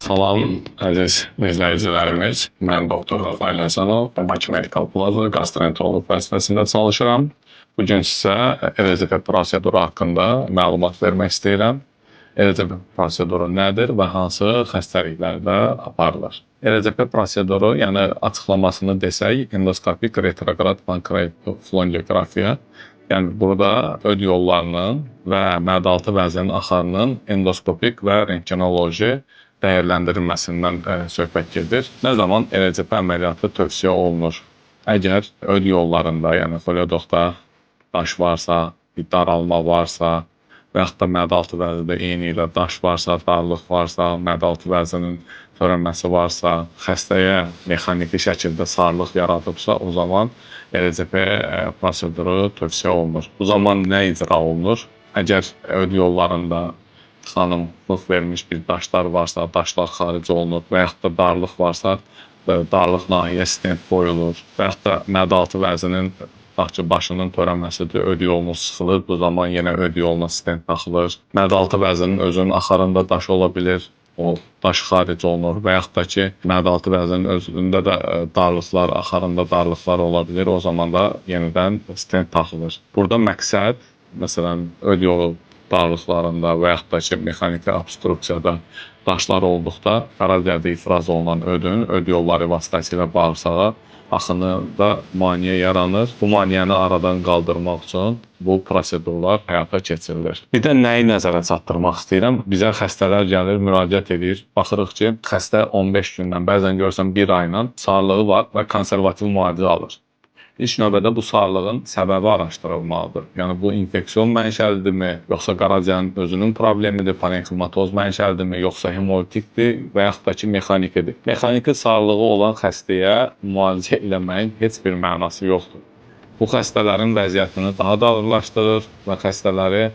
Salam, əziz izləyicilərimiz. Mən doktor Rafael Həsənov, Bakı Medical Plaza gastroenteroloq vəzifəsində çalışıram. Bugün sizə EZP proseduru haqqında məlumat vermək istəyirəm. EZP proseduru nədir və hansı xəstəliklərdə aparılır? EZP proseduru, yəni açıqlamasını desək, endoskopik retrograd pankreatoflonqiografiya. Yəni burada öd yollarının və mədaaltı vəzinin axarının endoskopik və rentgenoloji dəyərləndirilməsindən söhbət gedir. Nə zaman EZP əməliyyatı tövsiyə olunur? Əgər öd yollarında, yəni xolioduqda daş varsa, bir daralma varsa və yaxud da mədaltı vəzində eyni ilə daş varsa, darlıq varsa, mədaltı vəzinin törənməsi varsa, xəstəyə mexaniki şəkildə sarlıq yaradıbsa, o zaman EZP proseduru tövsiyə olunur. Bu zaman nə icra olunur? Əgər öd yollarında tıxanıqlıq vermiş bir daşlar varsa, daşlar xaric olunur və yaxud da darlıq varsa, darlıq nahiyə stent qoyulur və yaxud da mədaltı vəzinin başının törənməsidir, öd yolunu sıxılır, bu zaman yenə öd yoluna stent taxılır. Mədaltı vəzinin özünün axarında daş ola bilir, o daş xaric olunur və yaxud da ki, mədaltı vəzinin özündə də darlıqlar, axarında darlıqlar ola bilir, o zaman da yenidən stent taxılır. Burada məqsəd, məsələn, öd yolu darlıqlarında və yaxud da ki, mexaniki obstruksiyada daşlar olduqda qaraciyərdə ifraz olunan ödün öd yolları vasitəsilə bağırsağa axınında maneə yaranır. Bu maneəni aradan qaldırmaq üçün bu prosedurlar həyata keçirilir. Bir də nəyi nəzərə çatdırmaq istəyirəm? Bizə xəstələr gəlir, müraciət edir. Baxırıq ki, xəstə 15 gündən, bəzən görürsən 1 ayla sarlığı var və konservativ müalicə alır. İlk növbədə bu sarlığın səbəbi araşdırılmalıdır. Yəni bu infeksion mənşəlidirmi, yoxsa qaraciyərin özünün problemidir, parenximatoz mənşəlidirmi, yoxsa hemolitikdir və yaxud da ki, mexanikidir. Mexaniki sarlığı olan xəstəyə müalicə eləməyin heç bir mənası yoxdur. Bu xəstələrin vəziyyətini daha da ağırlaşdırır və xəstələri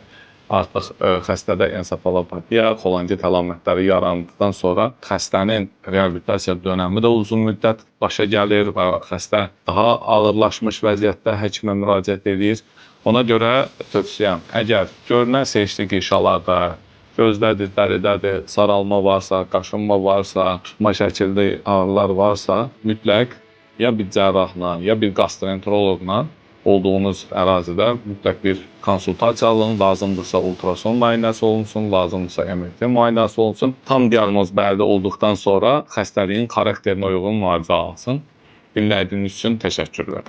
artıq xəstədə ensefalopatiya, xolangit əlamətləri yarandıqdan sonra xəstənin reabilitasiya dönəmi də uzun müddət başa gəlir və xəstə daha ağırlaşmış vəziyyətdə həkimə müraciət edir. Ona görə tövsiyəm, əgər görünən seçli qişalarda, gözdədir, dəridədir, saralma varsa, qaşınma varsa, tutma şəkildə ağrılar varsa, mütləq ya bir cərrahla, ya bir gastroenteroloqla olduğunuz ərazidə mütləq bir konsultasiya alın, lazımdırsa ultrason müayinəsi olunsun, lazımdırsa MRT müayinəsi olunsun. Tam diaqnoz bəlli olduqdan sonra xəstəliyin xarakterinə uyğun müalicə alınsın. Dinlədiyiniz üçün təşəkkürlər.